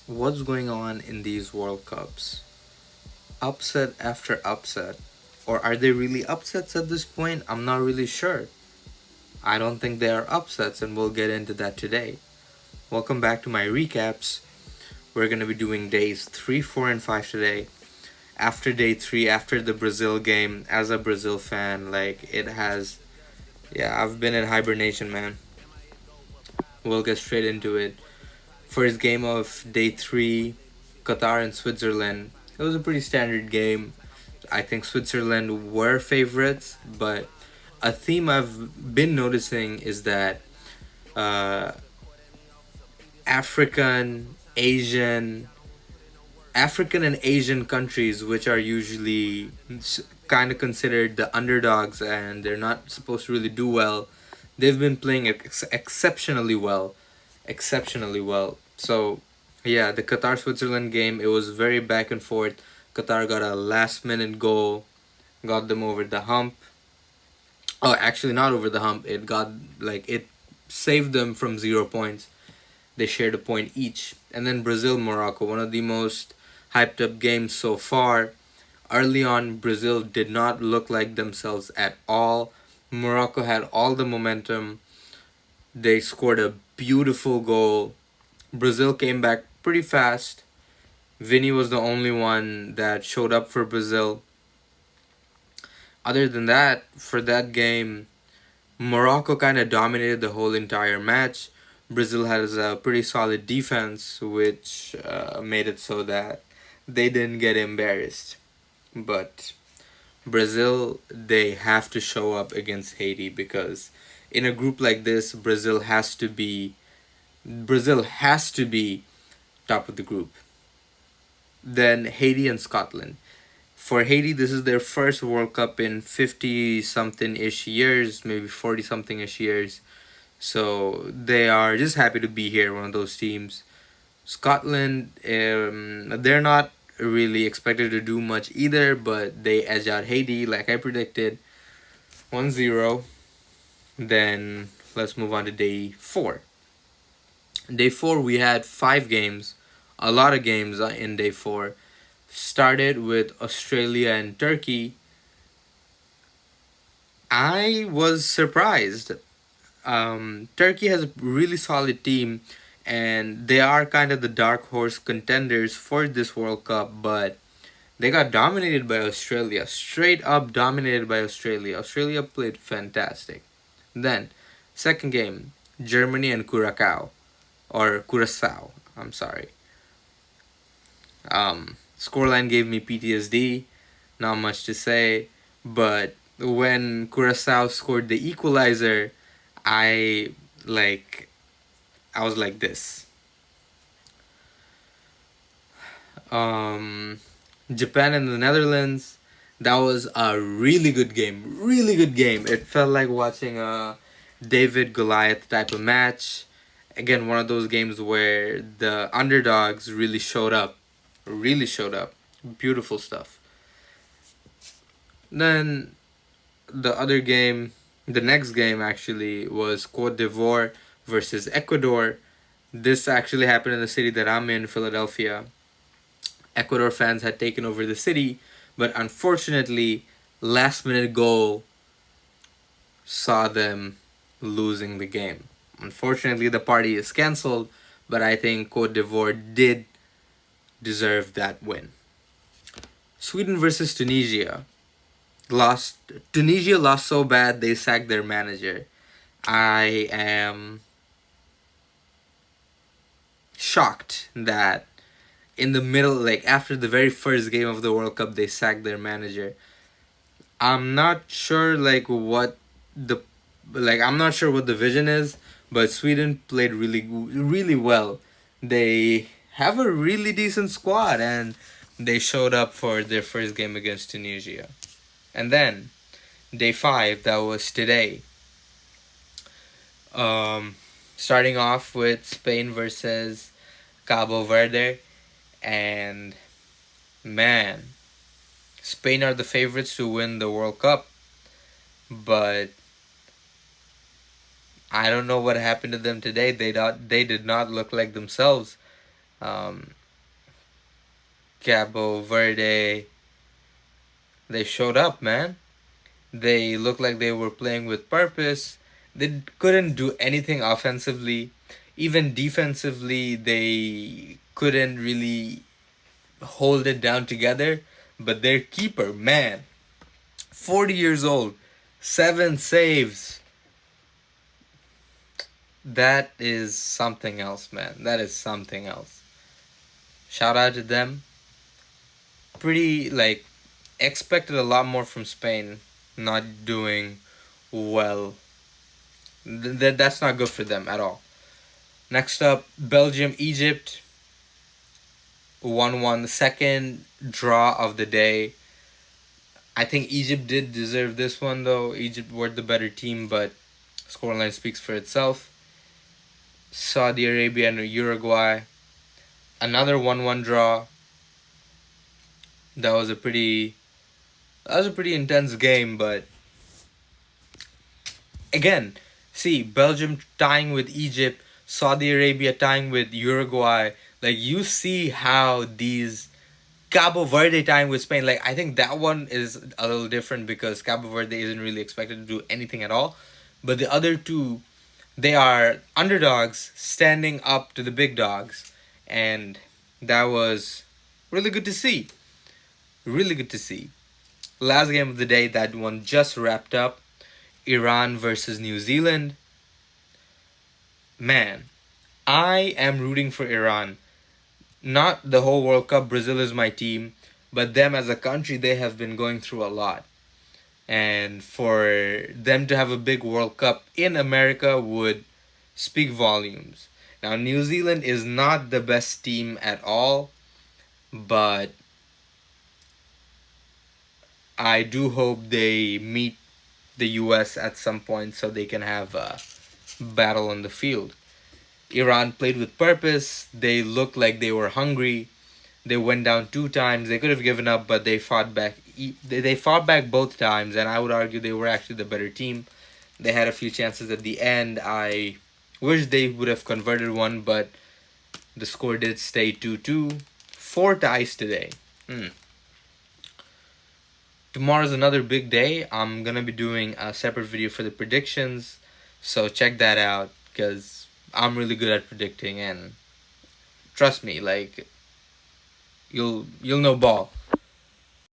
What's going on in these World Cups? Upset after upset. Or are they really upsets at this point? I'm not really sure. I don't think they are upsets, and we'll get into that today. Welcome back to my recaps. We're going to be doing days 3, 4, and 5 today. After day 3, after the Brazil game, as a Brazil fan, I've been in hibernation, man. We'll get straight into it. First game of day 3, Qatar and Switzerland. It was a pretty standard game. I think Switzerland were favorites, but a theme I've been noticing is that uh, African, Asian, African and Asian countries, which are usually kind of considered the underdogs and they're not supposed to really do well, they've been playing exceptionally well. Exceptionally well. So, yeah, the Qatar Switzerland game, it was very back and forth. Qatar got a last minute goal, got them over the hump. Oh, actually, not over the hump. It saved them from 0 points. They shared a point each. And then Brazil Morocco, one of the most hyped up games so far. Early on, Brazil did not look like themselves at all. Morocco had all the momentum. They scored a beautiful goal. Brazil came back pretty fast. Vini was the only one that showed up for Brazil. Other than that, for that game, Morocco kind of dominated the whole entire match. Brazil has a pretty solid defense, which made it so that they didn't get embarrassed. But Brazil, they have to show up against Haiti because in a group like this, Brazil has to be top of the group. Then Haiti and Scotland. For Haiti, this is their first World Cup in 50 something ish years, maybe 40 something ish years. So they are just happy to be here, one of those teams. Scotland, they're not really expected to do much either, but they edge out Haiti like I predicted 1-0. Then let's move on to day 4. Day 4, we had 5 games, a lot of games in day 4. Started with Australia and Turkey. I was surprised. Turkey has a really solid team, and they are kind of the dark horse contenders for this World Cup, but they got dominated by Australia. Straight up dominated by Australia. Australia played fantastic. Then, second game, Germany and Curacao. Or Curaçao, I'm sorry. Scoreline gave me PTSD. Not much to say. But when Curaçao scored the equalizer, I like I was like this. Japan and the Netherlands, that was a really good game. Really good game. It felt like watching a David Goliath type of match. Again, one of those games where the underdogs really showed up. Really showed up. Beautiful stuff. Then the next game actually was Cote d'Ivoire versus Ecuador. This actually happened in the city that I'm in, Philadelphia. Ecuador fans had taken over the city, but unfortunately, last minute goal saw them losing the game. Unfortunately, the party is cancelled, but I think Cote d'Ivoire did deserve that win. Sweden versus Tunisia. Tunisia lost so bad they sacked their manager. I am shocked that in the middle, like after the very first game of the World Cup, they sacked their manager. I'm not sure I'm not sure what the vision is, but Sweden played really well. They have a really decent squad and they showed up for their first game against Tunisia. And then day 5, that was today. Starting off with Spain versus Cabo Verde, and man, Spain are the favorites to win the World Cup, but I don't know what happened to them today. They did not look like themselves. Um, Cabo Verde, they showed up, man. They looked like they were playing with purpose. They couldn't do anything offensively. Even defensively, they couldn't really hold it down together. But their keeper, man, 40 years old, 7 saves. That is something else, man. That is something else. Shout out to them. Pretty, like, expected a lot more from Spain not doing well. That's not good for them at all. Next up, Belgium, Egypt. 1-1, the second draw of the day. I think Egypt did deserve this one, though. Egypt were the better team, but scoreline speaks for itself. Saudi Arabia and Uruguay. Another 1-1 draw. That was a pretty intense game, but again, see, Belgium tying with Egypt, Saudi Arabia tying with Uruguay. Like, you see how these Cabo Verde tying with Spain. Like, I think that one is a little different because Cabo Verde isn't really expected to do anything at all. But the other two, they are underdogs standing up to the big dogs. And that was really good to see. Really good to see. Last game of the day, that one just wrapped up. Iran versus New Zealand. Man, I am rooting for Iran. Not the whole World Cup. Brazil is my team. But them as a country, they have been going through a lot. And for them to have a big World Cup in America would speak volumes. Now, New Zealand is not the best team at all, but I do hope they meet the US at some point so they can have a battle on the field. Iran played with purpose. They looked like they were hungry. They went down 2 times. They could have given up, but they fought back. They fought back both times, and I would argue they were actually the better team. They had a few chances at the end. I wish they would have converted one, but the score did stay 2-2. 4 ties today. Tomorrow's another big day. I'm gonna be doing a separate video for the predictions, so check that out because I'm really good at predicting, and trust me, like you'll know ball.